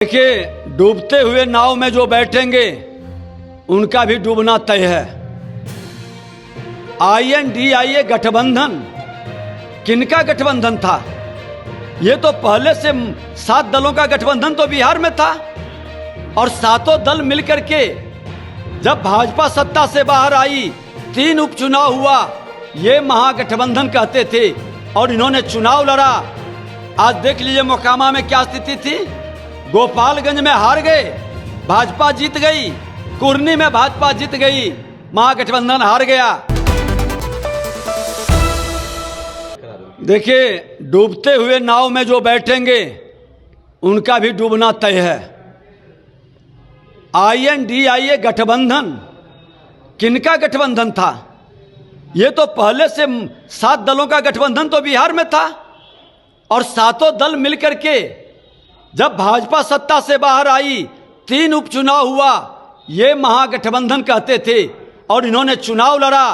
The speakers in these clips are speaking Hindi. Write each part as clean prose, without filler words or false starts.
देखिए, डूबते हुए नाव में जो बैठेंगे उनका भी डूबना तय है। INDIA गठबंधन किनका गठबंधन था? ये तो पहले से 7 दलों का गठबंधन तो बिहार में था और सातों दल मिलकर के जब भाजपा सत्ता से बाहर आई, 3 उपचुनाव हुआ, ये महागठबंधन कहते थे और इन्होंने चुनाव लड़ा। आज देख लीजिए मोकामा में क्या स्थिति थी। गोपालगंज में हार गए, भाजपा जीत गई। कुर्नी में भाजपा जीत गई, महागठबंधन हार गया। देखिए, डूबते हुए नाव में जो बैठेंगे उनका भी डूबना तय है। INDIA गठबंधन किनका गठबंधन था? ये तो पहले से 7 दलों का गठबंधन तो बिहार में था और सातों दल मिलकर के जब भाजपा सत्ता से बाहर आई, 3 उपचुनाव हुआ, ये महागठबंधन कहते थे और इन्होंने चुनाव लड़ा।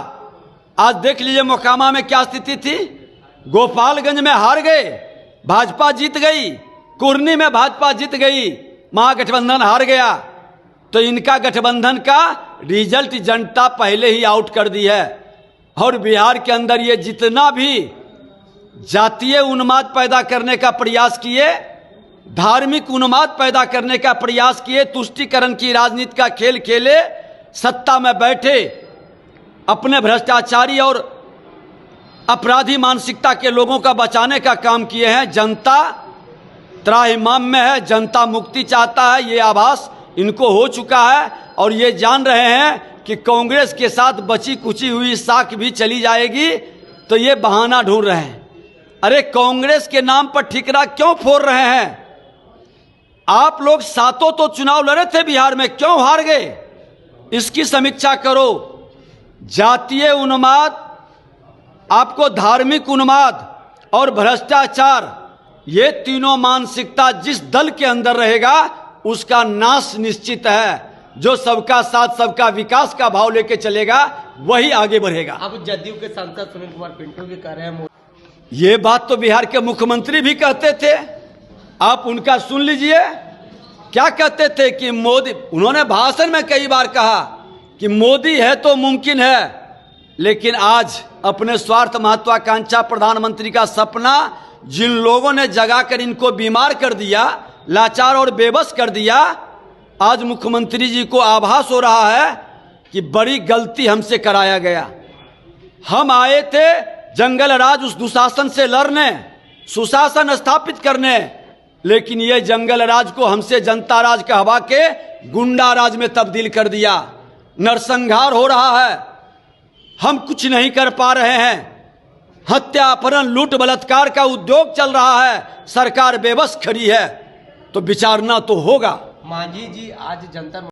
आज देख लीजिए मोकामा में क्या स्थिति थी। गोपालगंज में हार गए, भाजपा जीत गई। कुर्नी में भाजपा जीत गई, महागठबंधन हार गया। तो इनका गठबंधन का रिजल्ट जनता पहले ही आउट कर दी है। और बिहार के अंदर ये जितना भी जातीय उन्माद पैदा करने का प्रयास किए, धार्मिक उन्माद पैदा करने का प्रयास किए, तुष्टीकरण की राजनीति का खेल खेले, सत्ता में बैठे, अपने भ्रष्टाचारी और अपराधी मानसिकता के लोगों का बचाने का काम किए हैं। जनता त्राहिमाम में है, जनता मुक्ति चाहता है, ये आभास इनको हो चुका है और ये जान रहे हैं कि कांग्रेस के साथ बची कुची हुई साख भी चली जाएगी। तो ये बहाना ढूंढ रहे हैं। अरे कांग्रेस के नाम पर ठिकरा क्यों फोड़ रहे हैं? आप लोग सातों तो चुनाव लड़े थे बिहार में, क्यों हार गए? इसकी समीक्षा करो। जातीय उन्माद, आपको धार्मिक उन्माद और भ्रष्टाचार, ये तीनों मानसिकता जिस दल के अंदर रहेगा उसका नाश निश्चित है। जो सबका साथ सबका विकास का भाव लेके चलेगा वही आगे बढ़ेगा। अब जदयू के सांसद सुनील कुमार पिंटू भी कह रहे हैं, ये बात तो बिहार के मुख्यमंत्री भी कहते थे, आप उनका सुन लीजिए। क्या कहते थे कि मोदी, उन्होंने भाषण में कई बार कहा कि मोदी है तो मुमकिन है, लेकिन आज अपने स्वार्थ महत्वाकांक्षा प्रधानमंत्री का सपना जिन लोगों ने जगाकर इनको बीमार कर दिया, लाचार और बेबस कर दिया, आज मुख्यमंत्री जी को आभास हो रहा है कि बड़ी गलती हमसे कराया गया। हम आए थे जंगल राज उस दुशासन से लड़ने, सुशासन स्थापित करने, लेकिन ये जंगल राज को हमसे जनता राज कहवा के गुंडा राज में तब्दील कर दिया। नरसंहार हो रहा है, हम कुछ नहीं कर पा रहे हैं। हत्या, अपहरण, लूट, बलात्कार का उद्योग चल रहा है, सरकार बेबस खड़ी है। तो विचारना तो होगा। मांझी जी आज जंतर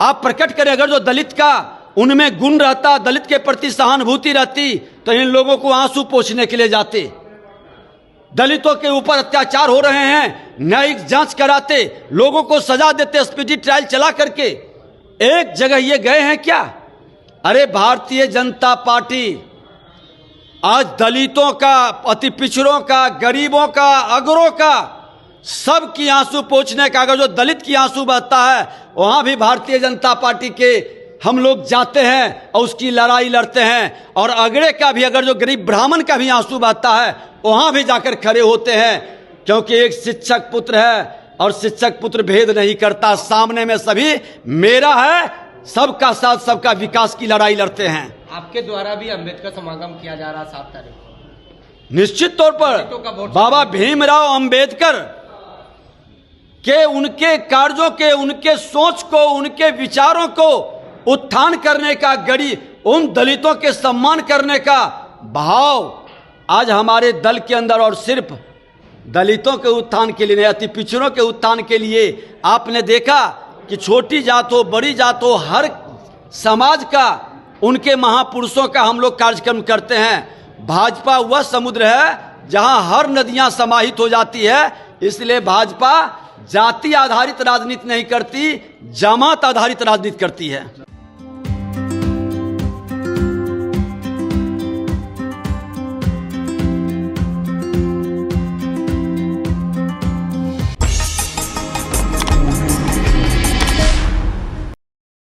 आप प्रकट करें, अगर जो दलित का उनमें गुण रहता, दलित के प्रति सहानुभूति रहती, तो इन लोगों को आंसू पोंछने के लिए जाते। दलितों के ऊपर अत्याचार हो रहे हैं, न्यायिक जांच कराते, लोगों को सजा देते, स्पीडी ट्रायल चला करके। एक जगह ये गए हैं क्या? अरे भारतीय जनता पार्टी आज दलितों का, अति पिछड़ों का, गरीबों का, अगरों का, सब की आंसू पोंछने का, अगर जो दलित की आंसू बहता है वहां भी भारतीय जनता पार्टी के हम लोग जाते हैं और उसकी लड़ाई लड़ते हैं। और अगड़े का भी, अगर जो गरीब ब्राह्मण का भी आंसू बहता है वहां भी जाकर खड़े होते हैं, क्योंकि एक शिक्षक पुत्र है और शिक्षक पुत्र भेद नहीं करता, सामने में सभी मेरा है, सबका साथ सबका विकास की लड़ाई लड़ते हैं। आपके द्वारा भी अंबेडकर समागम किया जा रहा 7 तारीख को। निश्चित तौर पर बाबा भीमराव अंबेडकर के, उनके कार्यों के, उनके सोच को, उनके विचारों को उत्थान करने का, उन दलितों के सम्मान करने का भाव आज हमारे दल के अंदर, और सिर्फ दलितों के उत्थान के लिए नहीं, अति पिछड़ों के उत्थान के लिए। आपने देखा कि छोटी जात हो, बड़ी जात हो, हर समाज का, उनके महापुरुषों का हम लोग कार्यक्रम करते हैं। भाजपा वह समुद्र है जहां हर नदियां समाहित हो जाती है। इसलिए भाजपा जाति आधारित राजनीति नहीं करती, जमात आधारित राजनीति करती है।